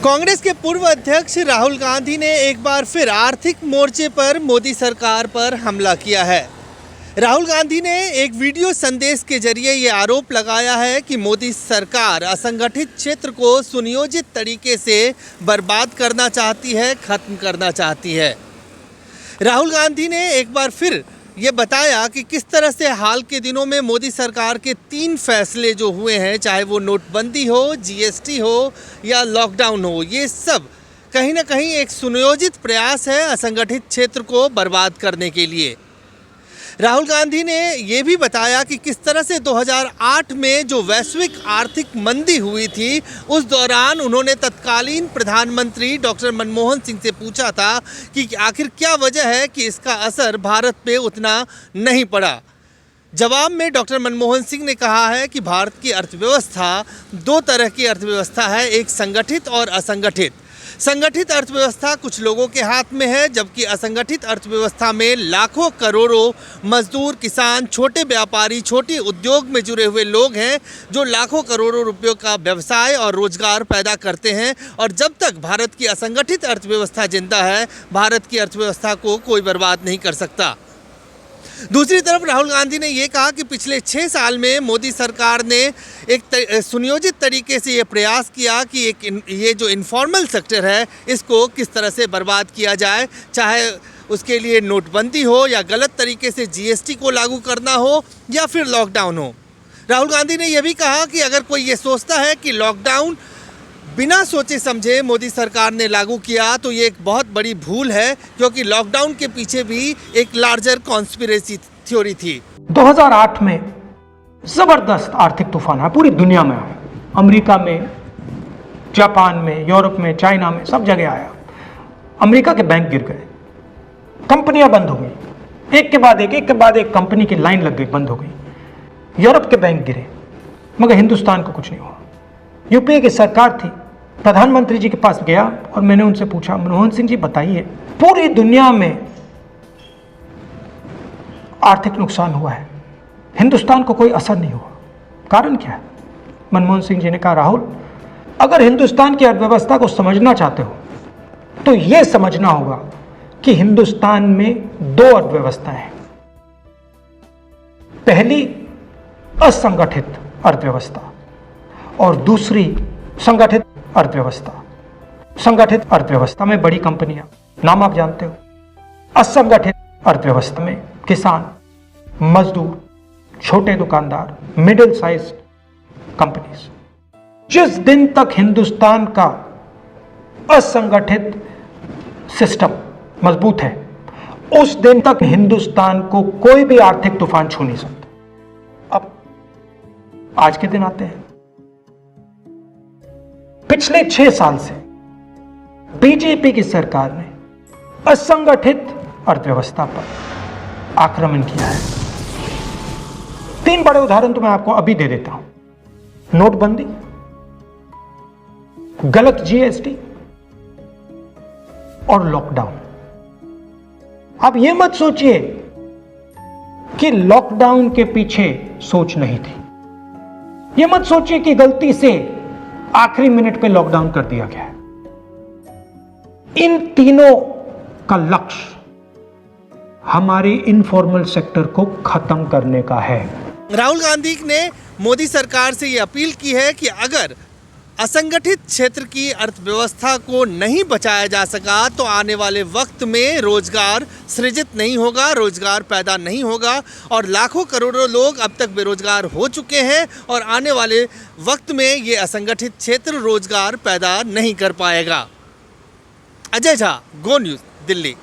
कांग्रेस के पूर्व अध्यक्ष राहुल गांधी ने एक बार फिर आर्थिक मोर्चे पर मोदी सरकार पर हमला किया है। राहुल गांधी ने एक वीडियो संदेश के जरिए ये आरोप लगाया है कि मोदी सरकार असंगठित क्षेत्र को सुनियोजित तरीके से बर्बाद करना चाहती है, खत्म करना चाहती है। राहुल गांधी ने एक बार फिर ये बताया कि किस तरह से हाल के दिनों में मोदी सरकार के 3 फैसले जो हुए हैं, चाहे वो नोटबंदी हो, जीएसटी हो या लॉकडाउन हो, ये सब कहीं ना कहीं एक सुनियोजित प्रयास है असंगठित क्षेत्र को बर्बाद करने के लिए। राहुल गांधी ने ये भी बताया कि किस तरह से 2008 में जो वैश्विक आर्थिक मंदी हुई थी, उस दौरान उन्होंने तत्कालीन प्रधानमंत्री डॉक्टर मनमोहन सिंह से पूछा था कि आखिर क्या वजह है कि इसका असर भारत पे उतना नहीं पड़ा। जवाब में डॉक्टर मनमोहन सिंह ने कहा है कि भारत की अर्थव्यवस्था 2 तरह की अर्थव्यवस्था है, एक संगठित और असंगठित। संगठित अर्थव्यवस्था कुछ लोगों के हाथ में है, जबकि असंगठित अर्थव्यवस्था में लाखों करोड़ों मजदूर, किसान, छोटे व्यापारी, छोटे उद्योग में जुड़े हुए लोग हैं जो लाखों करोड़ों रुपयों का व्यवसाय और रोजगार पैदा करते हैं। और जब तक भारत की असंगठित अर्थव्यवस्था जिंदा है, भारत की अर्थव्यवस्था को कोई बर्बाद नहीं कर सकता। दूसरी तरफ राहुल गांधी ने ये कहा कि पिछले 6 साल में मोदी सरकार ने एक सुनियोजित तरीके से ये प्रयास किया कि ये जो इनफॉर्मल सेक्टर है, इसको किस तरह से बर्बाद किया जाए, चाहे उसके लिए नोटबंदी हो या गलत तरीके से जीएसटी को लागू करना हो या फिर लॉकडाउन हो। राहुल गांधी ने यह भी कहा कि अगर कोई ये सोचता है कि लॉकडाउन बिना सोचे समझे मोदी सरकार ने लागू किया तो ये एक बहुत बड़ी भूल है, क्योंकि लॉकडाउन के पीछे भी एक लार्जर कॉन्स्पिरेसी थ्योरी थी। 2008 में जबरदस्त आर्थिक तूफान है, पूरी दुनिया में आया, अमेरिका में, जापान में, यूरोप में, चाइना में, सब जगह आया। अमेरिका के बैंक गिर गए, कंपनियां बंद हो गई, एक के बाद एक कंपनी की लाइन लग गई, बंद हो गई। यूरोप के बैंक गिरे, मगर हिंदुस्तान को कुछ नहीं हुआ। यूपीए की सरकार थी, प्रधानमंत्री जी के पास गया और मैंने उनसे पूछा, मनमोहन सिंह जी बताइए, पूरी दुनिया में आर्थिक नुकसान हुआ है, हिंदुस्तान को कोई असर नहीं हुआ, कारण क्या है? मनमोहन सिंह जी ने कहा, राहुल, अगर हिंदुस्तान की अर्थव्यवस्था को समझना चाहते हो तो यह समझना होगा कि हिंदुस्तान में 2 अर्थव्यवस्थाएं हैं। पहली असंगठित अर्थव्यवस्था और दूसरी संगठित अर्थव्यवस्था। संगठित अर्थव्यवस्था में बड़ी कंपनियां, नाम आप जानते हो। असंगठित अर्थव्यवस्था में किसान, मजदूर, छोटे दुकानदार, मिडिल साइज कंपनीज। जिस दिन तक हिंदुस्तान का असंगठित सिस्टम मजबूत है, उस दिन तक हिंदुस्तान को कोई भी आर्थिक तूफान छू नहीं सकता। अब आज के दिन आते हैं। पिछले 6 साल से बीजेपी की सरकार ने असंगठित अर्थव्यवस्था पर आक्रमण किया है। 3 बड़े उदाहरण तो मैं आपको अभी दे देता हूं। नोटबंदी, गलत जीएसटी और लॉकडाउन। आप यह मत सोचिए कि लॉकडाउन के पीछे सोच नहीं थी। यह मत सोचिए कि गलती से आखिरी मिनट पे लॉकडाउन कर दिया गया है। इन तीनों का लक्ष्य हमारे इनफॉर्मल सेक्टर को खत्म करने का है। राहुल गांधी ने मोदी सरकार से यह अपील की है कि अगर असंगठित क्षेत्र की अर्थव्यवस्था को नहीं बचाया जा सका तो आने वाले वक्त में रोजगार सृजित नहीं होगा, रोजगार पैदा नहीं होगा और लाखों करोड़ों लोग अब तक बेरोजगार हो चुके हैं और आने वाले वक्त में ये असंगठित क्षेत्र रोजगार पैदा नहीं कर पाएगा। अजय झा, गो न्यूज़, दिल्ली।